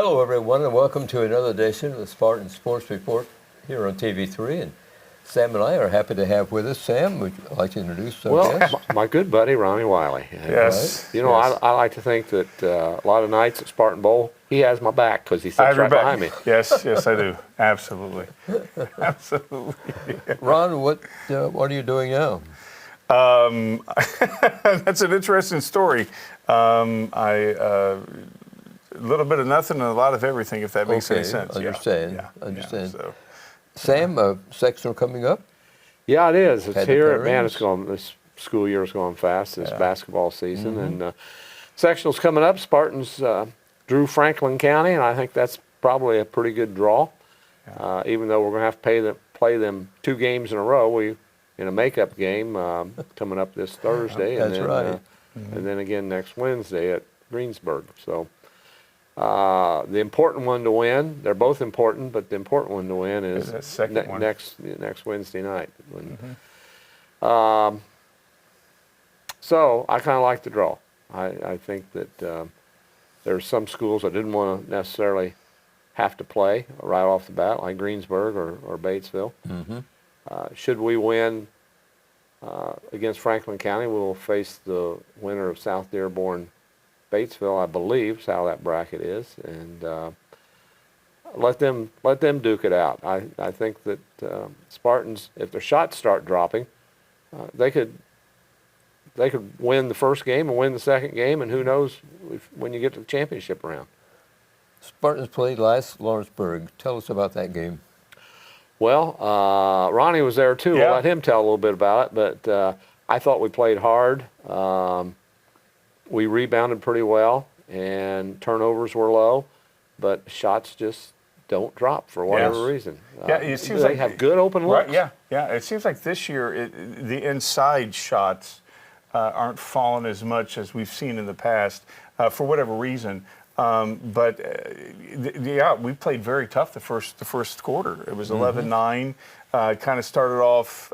Hello, everyone, and welcome to another edition of the Spartan Sports Report here on TV3. And Sam and I are happy to have with us. Sam, would you like to introduce our guest? My good buddy, Ronnie Wylie. Yes. Right? You know, yes. I like to think that a lot of nights at Spartan Bowl, he has my back because he sits right behind me. Yes, I do. Absolutely. Absolutely. Ron, what are you doing now? That's an interesting story. A little bit of nothing and a lot of everything, if that makes any sense. Understand. Yeah. Understand. So. Sam, sectional coming up? Yeah, it is. It's here. Man, pairings? it's going. This school year is going fast. This basketball season, Mm-hmm. and sectionals coming up. Spartans drew Franklin County, and I think that's probably a pretty good draw. Even though we're going to have to play them 2 games in a row, in a makeup game coming up this Thursday, and That's then, right. And then again next Wednesday at Greensburg. So the important one to win. They're both important, but the important one to win is that second one. next Wednesday night. So I kind of like the draw. I think that there's some schools I didn't want to necessarily have to play right off the bat, like Greensburg or Batesville. Mm-hmm. Should we win against Franklin County, we'll face the winner of South Dearborn, Batesville, I believe, is how that bracket is, and let them duke it out. I think that Spartans, if their shots start dropping, they could win the first game and win the second game, and who knows when you get to the championship round. Spartans played last Lawrenceburg. Tell us about that game. Well, Ronnie was there too. Yeah. I'll let him tell a little bit about it, but I thought we played hard. We rebounded pretty well, and turnovers were low, but shots just don't drop for whatever reason. It seems they like have good open looks. Right, yeah. It seems like this year the inside shots aren't falling as much as we've seen in the past for whatever reason. But we played very tough the first quarter. It was 11-9. Kind of started off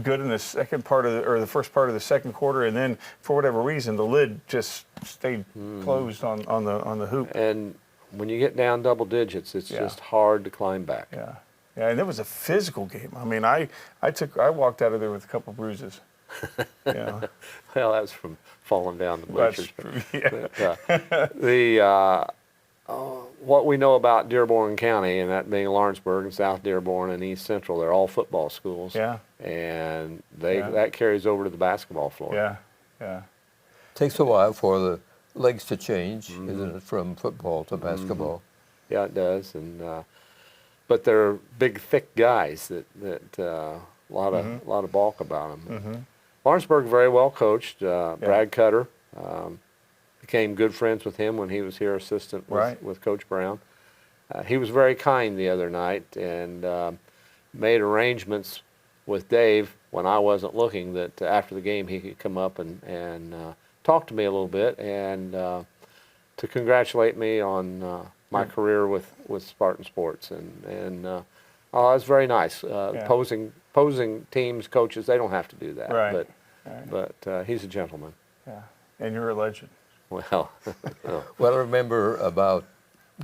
good in the second part of the first part of the second quarter, and then for whatever reason the lid just stayed closed on the hoop. And when you get down double digits, it's just hard to climb back. Yeah, and it was a physical game. I mean, I walked out of there with a couple bruises. Yeah. Well, that's from falling down the bleachers. That's true. Yeah. What we know about Dearborn County, and that being Lawrenceburg and South Dearborn and East Central, they're all football schools. Yeah. And that carries over to the basketball floor. Yeah. Takes a while for the legs to change, isn't it, from football to basketball? Yeah, it does. And but they're big, thick guys that a lot of bulk about them. Lawrenceburg very well coached. Brad Cutter became good friends with him when he was here assistant with Coach Brown. He was very kind the other night and made arrangements with Dave when I wasn't looking that after the game he could come up and talk to me a little bit and to congratulate me on my career with Spartan Sports. And it was very nice. Opposing teams, coaches, they don't have to do that. Right. But he's a gentleman. Yeah. And you're a legend. Well, What I remember about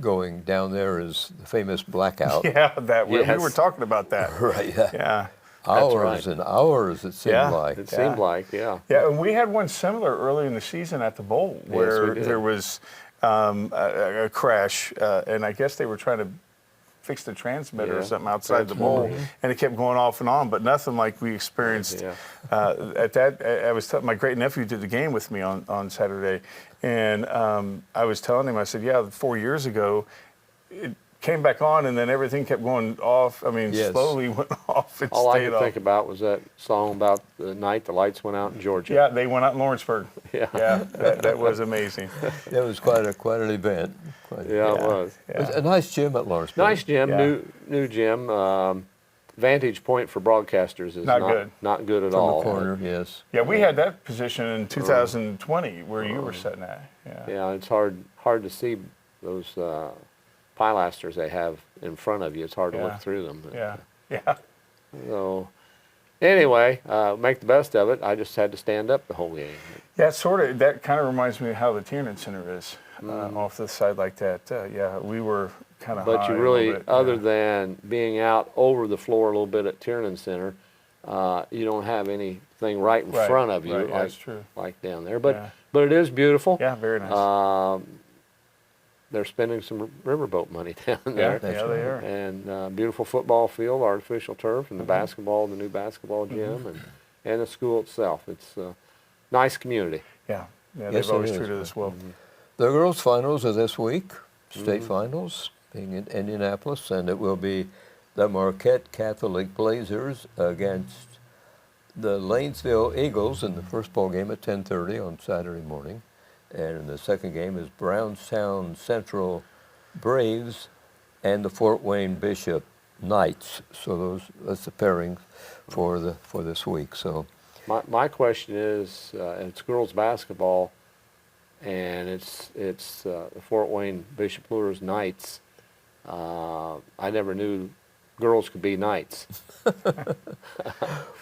going down there is the famous blackout. Yeah, we Yes. were talking about that. Right. Yeah. Hours right. and hours, it seemed like. it seemed like, Yeah, and we had one similar early in the season at the Bowl where we did. there was a crash, and I guess they were trying to fix the transmitter or something outside the Bowl, and it kept going off and on, but nothing like we experienced at that. I was telling my great nephew did the game with me on Saturday, and I was telling him, I said, 4 years ago, it came back on, and then everything kept going off. I mean, slowly went off and all I stayed could off. think about was that song about the night the lights went out in Georgia. Yeah, they went out in Lawrenceburg. Yeah. That was amazing. That was quite an event. It was. It was a nice gym at Lawrenceburg. Nice gym, Yeah. new gym. Vantage point for broadcasters is Not good. Not good at From all. the corner, yes. Yeah, we had that position in 2020 where you were sitting at. Yeah, it's hard to see those pilasters they have in front of you. It's hard to look through them. Yeah. So anyway, make the best of it. I just had to stand up the whole game. Yeah, sort of. That kind of reminds me of how the Tiernan Center is. off the side like that. Yeah, we were kind of high But you a really, little bit, other yeah. than being out over the floor a little bit at Tiernan Center, you don't have anything right in Right, front of you right, yeah, like, that's true. like down there. But Yeah. but it is beautiful. Yeah, very nice. They're spending some riverboat money down yeah, there. yeah, they are. And beautiful football field, artificial turf, and the basketball, the new basketball gym, and the school itself. It's a nice community. Yeah, yeah, Yes, they've it always is. treated us well. The girls' finals are this week, state finals, being in Indianapolis, and it will be the Marquette Catholic Blazers against the Lanesville Eagles in the first ball game at 10:30 on Saturday morning. And the second game is Brownstown Central Braves and the Fort Wayne Bishop Knights. So that's the pairing for this week. So My question is, it's girls basketball, and it's the Fort Wayne Bishop Lures Knights. I never knew girls could be knights. I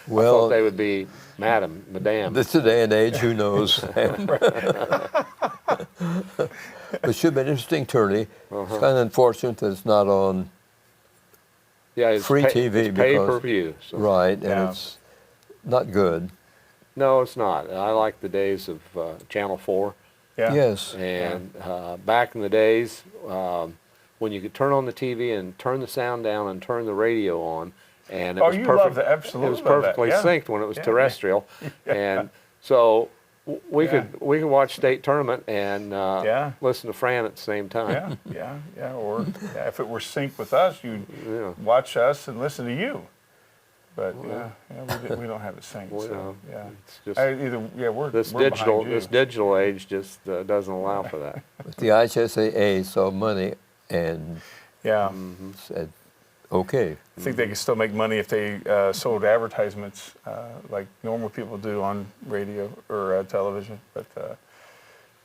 thought they would be madam. this is the day and age, who knows? But it should be an interesting tourney. It's kind of unfortunate that it's not on Yeah, it's free TV it's pay because- per view. So. right, and Yeah. it's not good. No, it's not. I like the days of Channel 4. Yeah. Yes. And back in the days, when you could turn on the TV and turn the sound down and turn the radio on, and it Oh, was you perfect. love that. Absolutely It was love that, perfectly yeah. synced when it was Yeah, terrestrial, and so we Yeah. could watch state tournament and Yeah. listen to Fran at the same time. Yeah. Or if it were synced with us, you'd Yeah. watch us and listen to you. But we don't have it synced. Well, So yeah, It's just we're this we're digital behind you. this digital age just doesn't allow for that. But the IHSAA saw money and Yeah, said, okay. I think they could still make money if they sold advertisements like normal people do on radio or television. But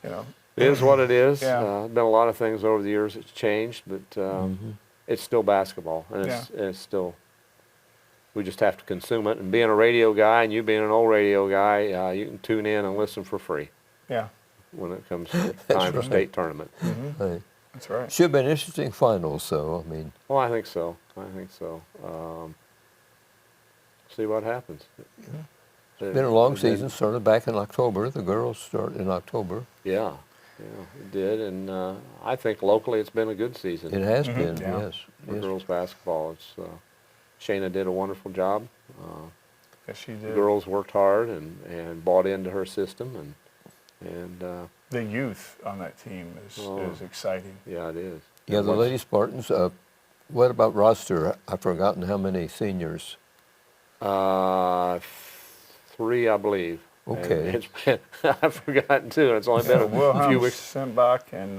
you know, It is what it is. Yeah. Been a lot of things over the years that's changed, but it's still basketball, and it's still. We just have to consume it. And being a radio guy, and you being an old radio guy, you can tune in and listen for free yeah, when it comes to time for right. state tournament. Hey, that's right. should be an interesting final, so, I mean, Well, I think so. See what happens. it's been a long season, started back in October. The girls start in October. Yeah, it did, and I think locally it's been a good season. It has been, yeah. yes. for yes. girls basketball. It's Shayna did a wonderful job. Yes, she The did. girls worked hard and bought into her system, and The youth on that team is exciting. yeah, it is. Yeah, the Lady Spartans, what about roster? I've forgotten how many seniors. 3, I believe. And Okay. it's been, I've forgotten too. And it's only been a few Wilhelm, weeks. Simbach, and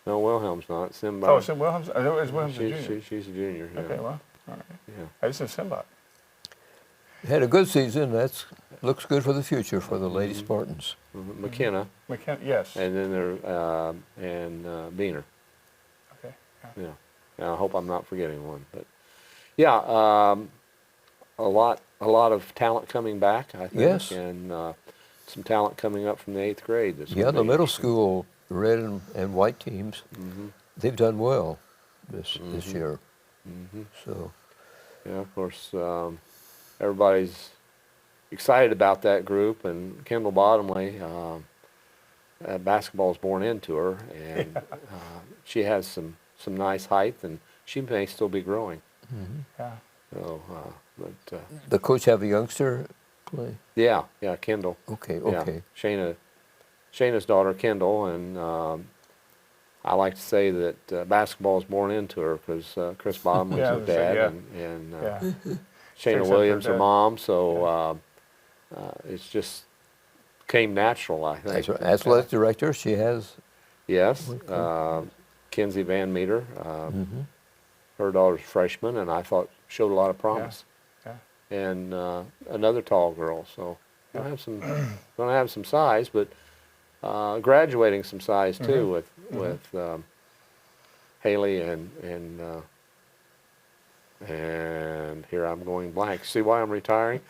No, Wilhelm's not. Simba. oh, Sim Wilhelm's. I know it's Wilhelm's a junior. She's a junior. Yeah. Okay, well, all right. Yeah. I just said Simbach. Had a good season. That's looks good for the future for the Lady Spartans. McKenna, McKenna, yes. and then there Beaner. Okay. Yeah. Yeah. And I hope I'm not forgetting one, but yeah, a lot of talent coming back, I think, Yes. and some talent coming up from the 8th grade. This Yeah, will the be middle interesting. school red and white teams, they've done well this year. So Yeah, of course, everybody's excited about that group, and Kendall Bottomley, basketball's born into her, and she has some nice height, and she may still be growing. Yeah. So, but the coach have a youngster play. yeah, Kendall. Okay, Yeah, okay. Shayna's daughter, Kendall, and I like to say that basketball is born into her because Chris Bottomley's Yeah, her dad, yeah. and Yeah. Shayna Takes up Williams, her her dad. mom. So it's just came natural, I think. As athletic director, she has. Yes, Kenzie Van Meter, her daughter's a freshman, and I thought showed a lot of promise. Yeah. And another tall girl, so gonna have some size, but graduating some size too with Haley and here I'm going blank. See why I'm retiring?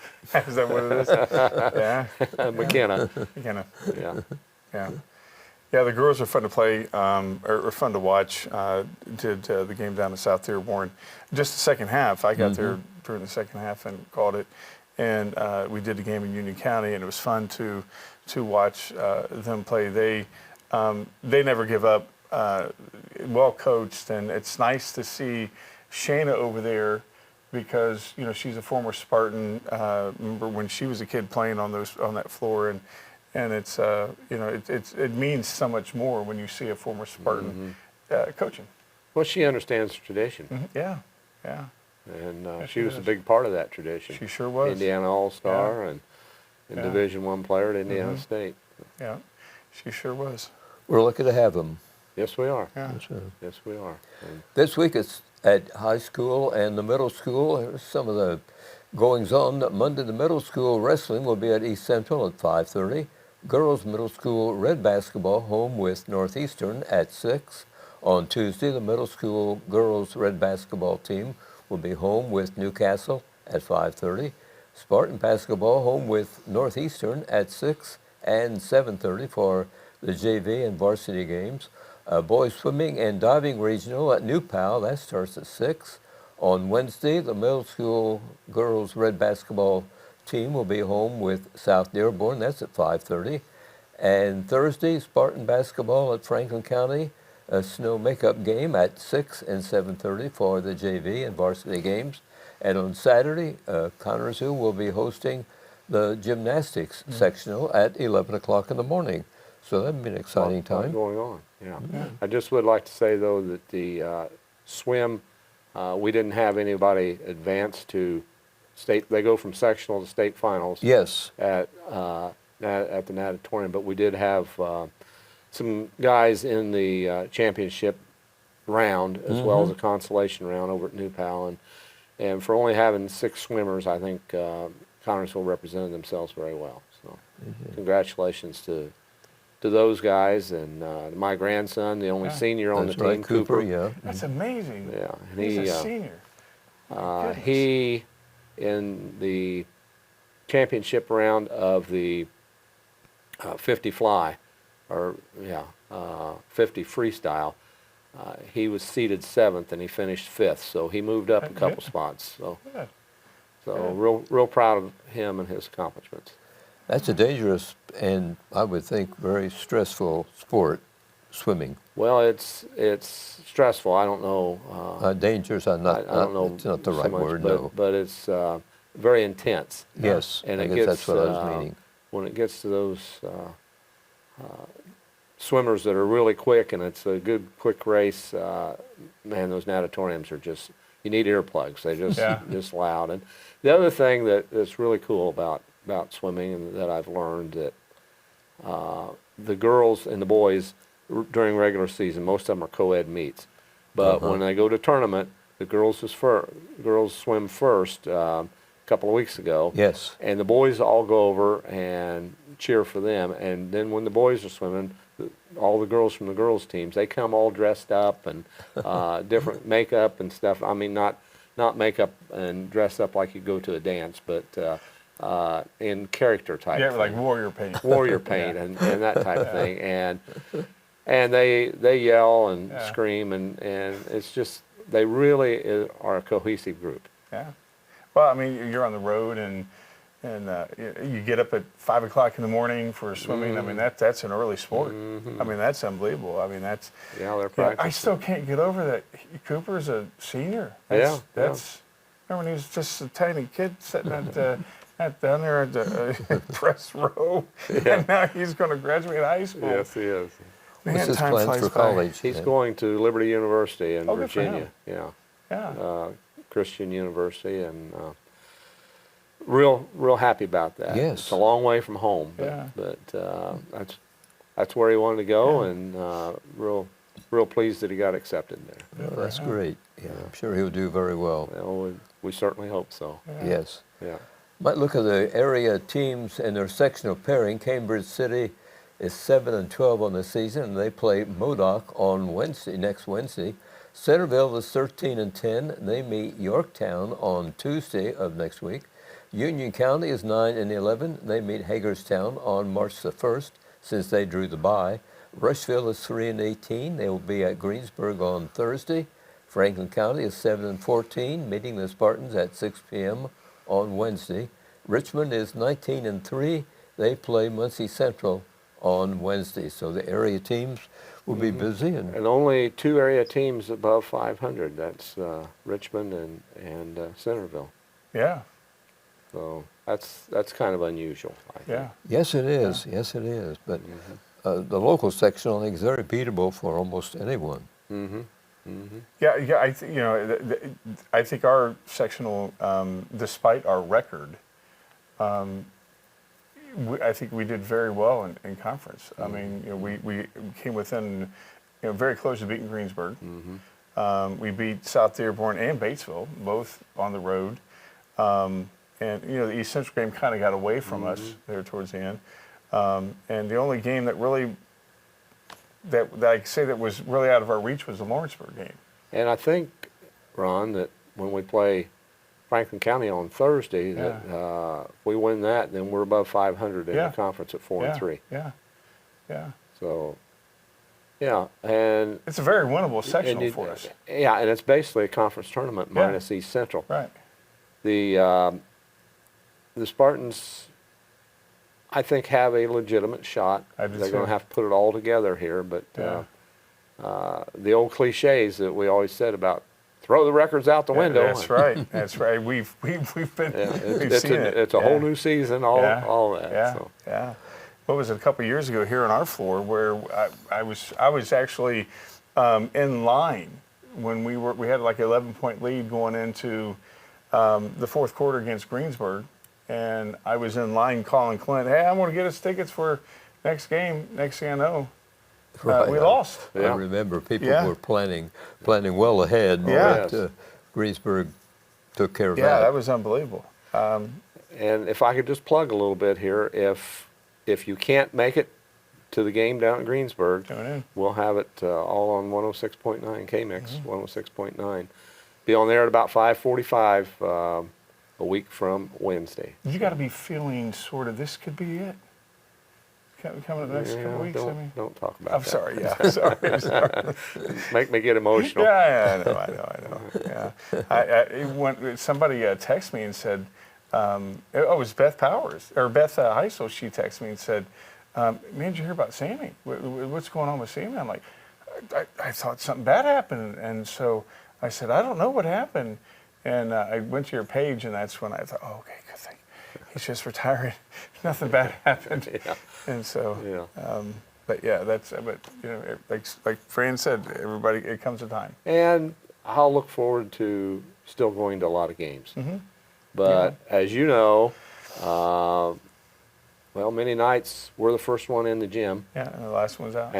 Is that what it is? Yeah. McKenna. McKenna. Yeah. Yeah. Yeah, the girls are fun to play, or fun to watch. Did the game down in South Dearborn. Just the second half, I got there during the second half and called it. And we did the game in Union County, and it was fun to watch them play. They never give up. Well coached, and it's nice to see Shayna over there because she's a former Spartan. Remember when she was a kid playing on that floor, and it's it means so much more when you see a former Spartan coaching. Well, she understands tradition. Yeah, yeah. And Yeah, she was a does. big part of that tradition. She sure was. Indiana All-Star and Yeah. Division I player at Indiana State. Yeah, she sure was. We're lucky to have them. Yes, we are. Yeah. That's right. Yes, we are. And This week it's at high school and the middle school. Here's some of the goings on. Monday, the middle school wrestling will be at East Central at 5:30. Girls middle school red basketball home with Northeastern at 6. On Tuesday, the middle school girls red basketball team will be home with Newcastle at 5:30. Spartan basketball home with Northeastern at 6 and 7:30 for the JV and varsity games. Boys swimming and diving regional at New Pal, that starts at 6. On Wednesday, the middle school girls red basketball team will be home with South Dearborn, that's at 5:30. And Thursday, Spartan basketball at Franklin County, a snow makeup game at 6 and 7:30 for the JV and varsity games. And on Saturday, Connersville will be hosting the gymnastics sectional at 11 o'clock in the morning. So that'd be an exciting lot time. going on. Yeah. I just would like to say though that the swim, we didn't have anybody advance to state. They go from sectional to state finals. Yes. At the natatorium, but we did have some guys in the championship round as well as a consolation round over at New Pal, and for only having 6 swimmers, I think Connersville represented themselves very well. So congratulations to those guys, and my grandson, the only senior on the That's right, team, Cooper. Yeah. That's amazing. Yeah, and He's he a senior. he in the championship round of the 50 fly, or 50 freestyle, he was seated 7th and he finished 5th, so he moved up a couple spots. So, Good. real proud of him and his accomplishments. That's a dangerous and I would think very stressful sport, swimming. Well, it's stressful. I don't know. Dangerous, I don't know. It's not the so right much, word, but, no. But it's very intense. Yes, and I it guess gets that's what I was meaning. when it gets to those swimmers that are really quick, and it's a good quick race. Man, those natatoriums are just, you need earplugs. They just loud. And the other thing that's really cool about swimming, and that I've learned, that the girls and the boys during regular season, most of them are co-ed meets, but when they go to tournament, the girls swim first a couple of weeks ago. Yes. And the boys all go over and cheer for them, and then when the boys are swimming, all the girls from the girls teams, they come all dressed up and different makeup and stuff. I mean, not makeup and dressed up like you go to a dance, but in character type. Yeah, thing. like warrior paint. Warrior paint and that type of thing. And they yell and scream, and it's just, they really are a cohesive group. Yeah. Well, I mean, you're on the road, and you get up at 5 o'clock in the morning for swimming. I mean, that's an early sport. I mean, that's unbelievable. I mean, that's. Yeah, they're I practicing. still can't get over that. Cooper's a senior. Yeah. That's. Remember when he was just a tiny kid sitting at down there at the press row, and now he's going to graduate high school. Yes, he is. Man, What's his time plans flies for by. college? He's going to Liberty University in Oh, good for Virginia. him. Yeah. Yeah. Christian University, and real happy about that. Yes. It's a long way from home, but that's where he wanted to go, and real pleased that he got accepted there. Oh, that's great. Yeah, I'm sure he'll do very well. Well, we certainly hope so. Yes. Yeah. Might look at the area teams and their sectional pairing. Cambridge City is 7-12 on the season, and they play Modoc on next Wednesday. Centerville is 13-10. They meet Yorktown on Tuesday of next week. Union County is 9-11. They meet Hagerstown on March the 1st, since they drew the bye. Rushville is 3-18. They will be at Greensburg on Thursday. Franklin County is 7-14, meeting the Spartans at 6 p.m. on Wednesday. Richmond is 19-3. They play Muncie Central on Wednesday. So the area teams will be busy. And only 2 area teams above 500. That's Richmond and Centerville. Yeah. So that's kind of unusual, I think. Yeah. Yes, it is. Yeah. Yes, it is. But the local section, I think, is very beatable for almost anyone. Yeah. I think our sectional, despite our record, I think we did very well in conference. I mean, we came within, very close to beating Greensburg. We beat South Dearborn and Batesville, both on the road. And the East Central game kind of got away from us there towards the end. And the only game that really, that I say that was really out of our reach was the Lawrenceburg game. And I think, Ron, that when we play Franklin County on Thursday, that if we win that, then we're above 500 in the conference at 4-3. Yeah. So, yeah, and it's a very winnable sectional for us. Yeah, and it's basically a conference tournament minus East Central. Right. The Spartans, I think, have a legitimate shot. They're going to have to put it all together here, but the old cliches that we always said about throw the records out the window. That's right. That's right. We've been we've seen it. It's a whole new season. All that. Yeah. So. Yeah. What was it, a couple of years ago here on our floor where I was actually in line when we had like an 11-point lead going into the fourth quarter against Greensburg, and I was in line calling Clint, hey, I want to get us tickets for next game. Next thing I know, we lost. I remember people were planning well ahead. Yeah. But Greensburg took care of that. Yeah, that was unbelievable. And if I could just plug a little bit here, if you can't make it to the game down at Greensburg, we'll have it all on 106.9 KMix, 106.9. Be on there at about 5:45 a week from Wednesday. You got to be feeling sort of this could be it. Coming up the next couple weeks. Don't talk about I'm that. sorry. Yeah, sorry. Make me get emotional. Yeah, I know. Yeah. When somebody texted me and said, it was Beth Powers or Beth Heisel. She texted me and said, "Man, did you hear about Sammy? What's going on with Sammy?" I'm like, I thought something bad happened, and so I said, I don't know what happened. And I went to your page, and that's when I thought, oh, okay, good thing. He's just retiring. Nothing bad happened. Yeah. And so, but like Fran said, everybody, it comes a time. And I'll look forward to still going to a lot of games. But as you know, many nights we're the first one in the gym. Yeah, and the last one's out.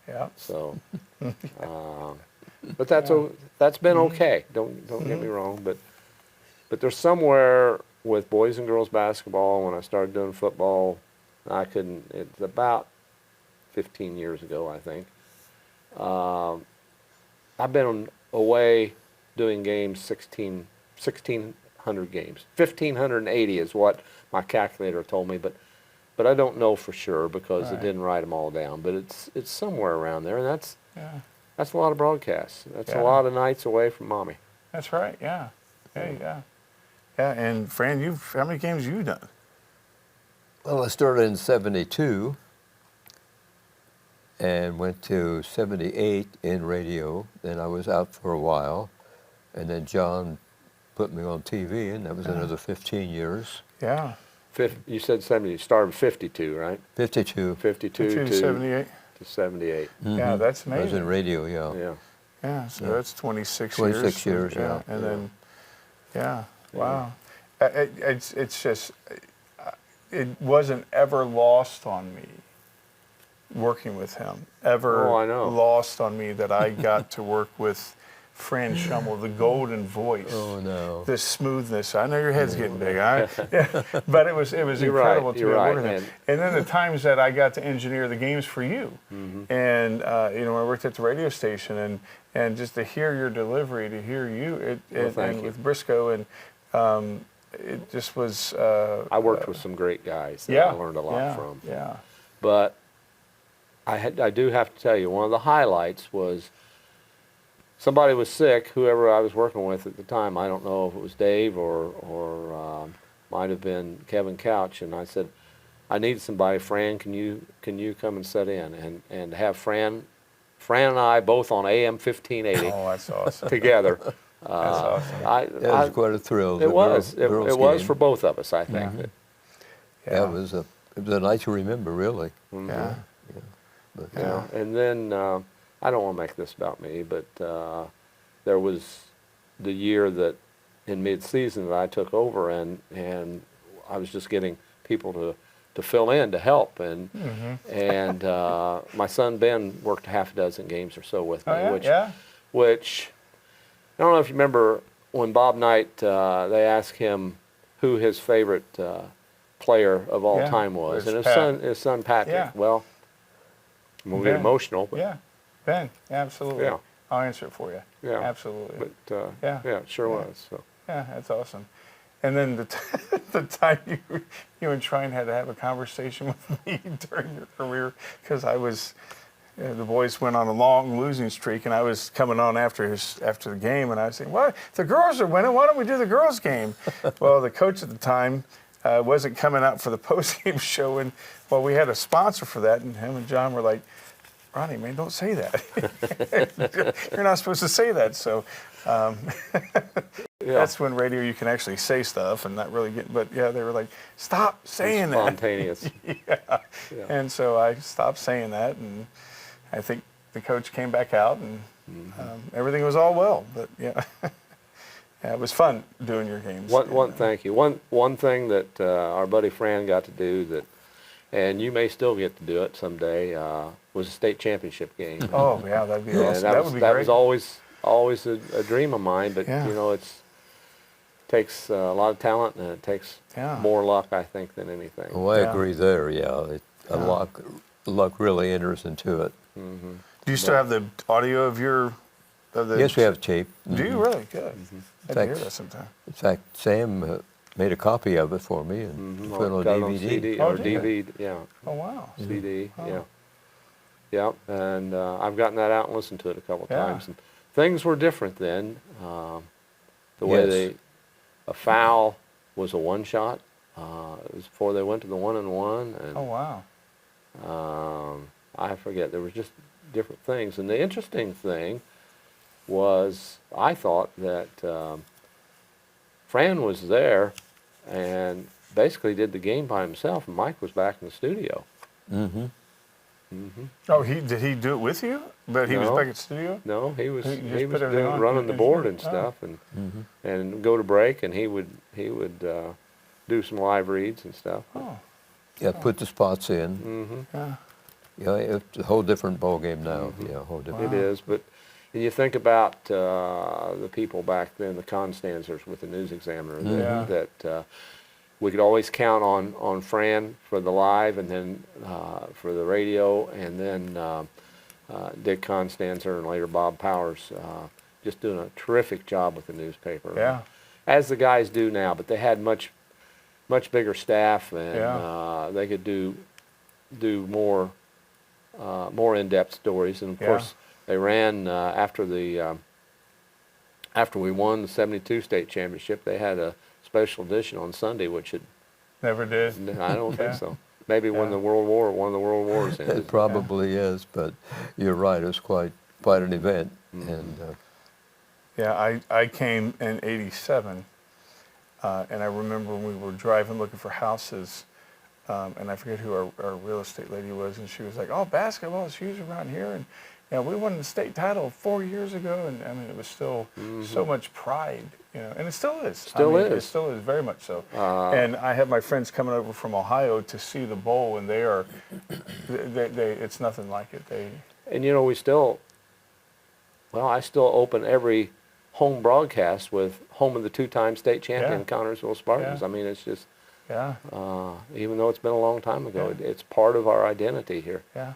Yeah. So, but that's been okay. Don't get me wrong. But there's somewhere with boys and girls basketball, when I started doing football, it's about 15 years ago, I think. I've been away doing games, 1,600 games. 1,580 is what my calculator told me, but I don't know for sure because it didn't write them all down. But it's somewhere around there, and that's a lot of broadcasts. That's a lot of nights away from mommy. That's right. Yeah. Yeah. And Fran, how many games have you done? Well, I started in 72 and went to 78 in radio. Then I was out for a while, and then John put me on TV, and that was another 15 years. Yeah. You said 70. You started 52, right? 52. 52 to 78. To 78. Yeah, that's amazing. I was in radio, Yeah. Yeah, so that's 26 years. 26 years, yeah. And then, wow. It's just, it wasn't ever lost on me working with him. Lost on me that I got to work with Fran Schummel, the golden voice. Oh, no. The smoothness. I know your head's getting big. But it was incredible to be able to work with him. And then the times that I got to engineer the games for you. And, I worked at the radio station, and just to hear your delivery, to hear you, and with Briscoe, and it just was... I worked with some great guys that I learned a lot from. Yeah. But I do have to tell you, one of the highlights was somebody was sick, whoever I was working with at the time. I don't know if it was Dave or might have been Kevin Couch, and I said, I need somebody. Fran, can you come and sit in and have Fran and I both on AM 1580 Oh, that's awesome. together. That's awesome. That was quite a thrill. It was. Girls It was game. for both of us, I think. Yeah, it was a night to remember, really. Yeah. But, Yeah. And then I don't want to make this about me, but there was the year that in mid-season that I took over, and I was just getting people to fill in to help, and my son Ben worked half a dozen games or so with me, which I don't know if you remember when Bob Knight they asked him who his favorite player of all time was, and his son Patrick. Yeah. Well, we'll get emotional, but Yeah, Ben, absolutely. Yeah. I'll answer it for you. yeah, Absolutely. but Yeah. it sure was. So. Yeah, that's awesome. And then the time you and Trine had to have a conversation with me during your career, because I was, the boys went on a long losing streak, and I was coming on after the game, and I was saying, "Well, the girls are winning. Why don't we do the girls' game?" Well, the coach at the time wasn't coming out for the post-game show, and well, we had a sponsor for that, and him and John were like, "Ronnie, man, don't say that. You're not supposed to say that." So. That's when radio you can actually say stuff and not really get. But yeah, they were like, "Stop saying that." Spontaneous. Yeah. And so I stopped saying that, and I think the coach came back out, and everything was all well. But yeah, yeah, it was fun doing your games. Thank you. One thing that our buddy Fran got to do that, and you may still get to do it someday, was a state championship game. Oh yeah, that'd be And awesome. that would be that great. was always a dream of mine, but Yeah. you know it takes a lot of talent, and it takes more luck, I think, than anything. Oh, I Yeah. agree there, yeah. Luck really enters into it. Do you still have the audio of your? Yes, we have tape. Do you really? Good. I'd hear fact- that sometime. In fact, Sam made a copy of it for me and put it on Got it on DVD. CD Oh, or did you? DVD, yeah, Oh wow. CD, yeah. Yeah, and I've gotten that out and listened to it a couple Yeah. times. And things were different then. The way Yes. a foul was a one shot. It was before they went to the 1-and-1, and Oh wow. I forget. There was just different things. And the interesting thing was, I thought that Fran was there and basically did the game by himself, and Mike was back in the studio. Mm-hmm. Oh, did he do it with you? But he was No. back at the studio. No, he was He just he was put everything on running the his board own. and stuff, and go to break, and he would do some live reads and stuff. Oh. Yeah, put the spots in. Yeah. Yeah, it's a whole different ball game now. Yeah, a whole different. It is, but when you think about the people back then, the Constanzers with the News Examiner, that we could always count on Fran for the live, and then for the radio, and then Dick Constanzer and later Bob Powers, just doing a terrific job with the newspaper. Yeah. As the guys do now, but they had much bigger staff, and they could do more in-depth stories. And of course, they ran after we won the '72 state championship. They had a special edition on Sunday, which Never did. I don't think Yeah. so. Maybe when one of the World Wars ended. It probably is, but you're right. It's quite an event. And Yeah, I came in '87, and I remember when we were driving looking for houses, and I forget who our real estate lady was, and she was like, "Oh, basketball is huge around here, and we won the state title 4 years ago," and I mean it was still so much pride, and it still is. It still is very much so. And I have my friends coming over from Ohio to see the bowl, and they it's nothing like it. And I still open every home broadcast with home of the two-time state champion Connersville Spartans. Yeah. I mean, it's just, Yeah, even though it's been a long time ago, it's part of our identity here. yeah.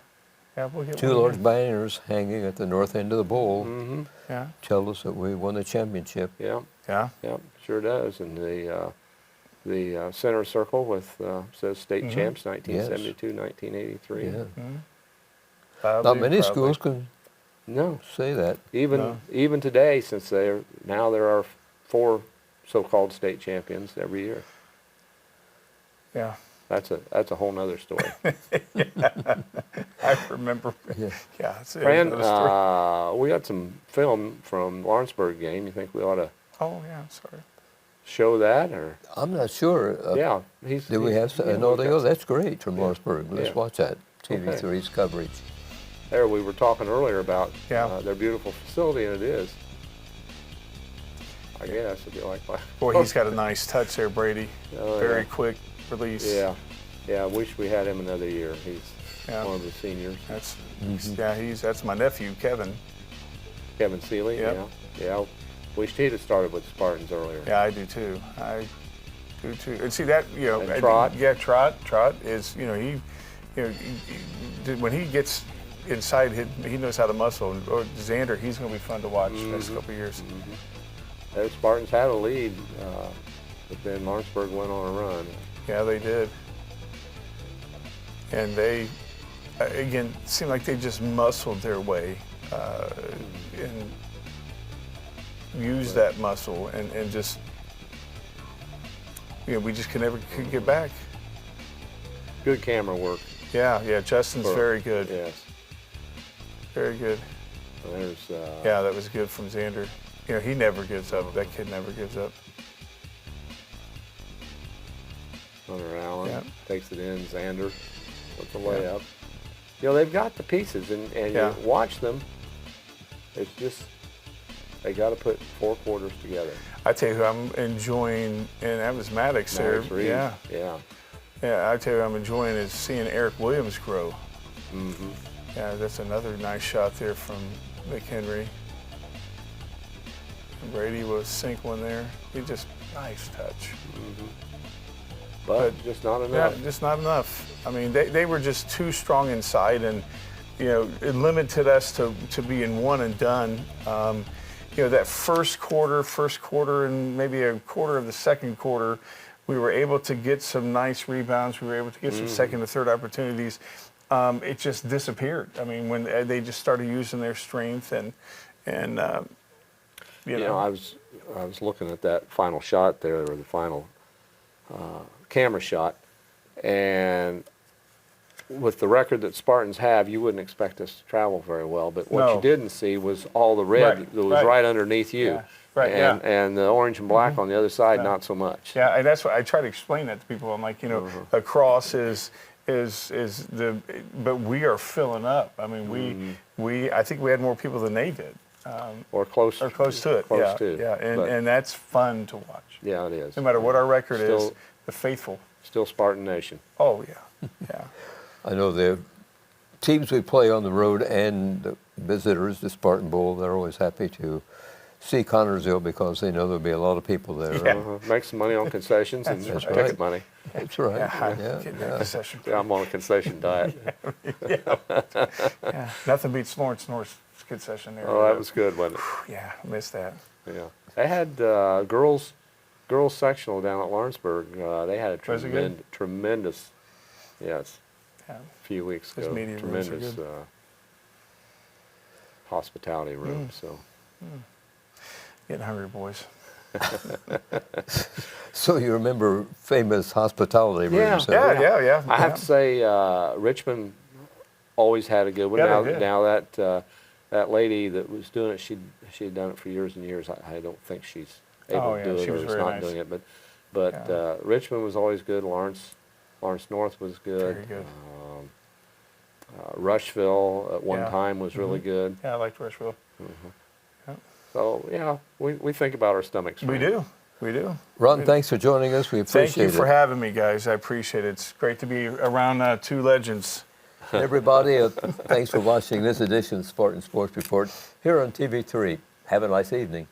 We'll get two one large here. banners hanging at the north end of the bowl Yeah, tell us that we won the championship. Yeah, yeah. yeah, sure does. And the center circle with says state champs 1972, 1983. Yeah. Not many schools can No, say that. even today, since there are 4 so-called state champions every year. Yeah. That's a whole nother story. I remember. Yeah. Yeah. It's Fran, another story. we got some film from Lawrenceburg game. You think we ought to Oh, yeah. Sorry. show that, or I'm not sure. yeah? Do we have an audio? That's great from Lawrenceburg. Let's Yeah. watch that. TV3's coverage. There, we were talking earlier about Yeah. their beautiful facility, and it is. I guess it'd be like my. Boy, he's got a nice touch there, Brady. Oh, Very yeah. quick release. Yeah. I wish we had him another year. He's Yeah. one of the seniors. That's that's my nephew, Kevin. Kevin Seeley. Yep. Yeah. Wished he'd have started with the Spartans earlier. Yeah, I do too. I do too. And see that, And Trot. Yeah, Trot is, when he gets inside, he knows how to muscle. Or Xander, he's going to be fun to watch the next couple of years. The Spartans had a lead, but then Lawrenceburg went on a run. Yeah, they did. And they, again, seemed like they just muscled their way and used that muscle and just, we just could get back. Good camera work. Yeah, Justin's very good. Yes. Very good. There's. Yeah, that was good from Xander. He never gives up. That kid never gives up. Hunter Allen Yeah. takes it in. Xander with the layup. They've got the pieces, and Yeah. you watch them. It's just they got to put 4 quarters together. I tell you who I'm enjoying, and that was Maddox there. Maddox Reed. Yeah. Yeah, I tell you who I'm enjoying is seeing Eric Williams grow. Mm-hmm. Yeah, that's another nice shot there from McHenry. Brady will sink one there. He just, nice touch. But just not enough. Yeah, just not enough. I mean, they were just too strong inside, and it limited us to being one and done. That first quarter, and maybe a quarter of the second quarter, we were able to get some nice rebounds. We were able to get some second and third opportunities. It just disappeared. I mean, when they just started using their strength and I was looking at that final shot there, or the final camera shot, and with the record that Spartans have, you wouldn't expect us to travel very well. But what No. you didn't see was all the red Right, that was right. right underneath you, Yeah, right, and, yeah. and the orange and black on the other side, not so much. Yeah, and that's what I try to explain that to people. I'm like, across is the, but we are filling up. I mean, I think we had more people than they did. Or close Or close to it. Close to. Yeah, But- and that's fun to watch. Yeah, it is. No matter what our record is, Still- the faithful. Still Spartan Nation. Oh yeah, yeah. I know the teams we play on the road and the visitors, the Spartan Bowl, they're always happy to see Connorsville because they know there'll be a lot of people there. Yeah. Make some money on concessions and That's ticket right. money. That's right. Yeah, getting that yeah. concession. Yeah, I'm on a concession diet. Yeah, nothing beats Lawrence North's concession there. Oh, that was good, wasn't it? Yeah, I missed that. Yeah. They had girls sectional down at Lawrenceburg. They had a Was it good? tremendous, yes, Yeah. a few weeks Those ago. media rooms are Tremendous good. hospitality room. So Getting hungry, boys. So you remember famous hospitality rooms? Yeah. huh? Yeah. I have to say, Richmond always had a good one. Yeah, they did. Now that lady that was doing it, she'd done it for years and years. I don't think she's able Oh, to yeah, do it, she or was is very not nice. doing it. But Yeah. Richmond was always good. Lawrence North was good. Very good. Rushville at one Yeah. time was really good. Yeah, I liked Rushville. So yeah, we think about our stomachs. We Frank. do. We do. Ron, thanks for joining us. We appreciate Thank you for it. having me, guys. I appreciate it. It's great to be around two legends. Everybody, thanks for watching this edition of Spartan Sports Report here on TV3. Have a nice evening.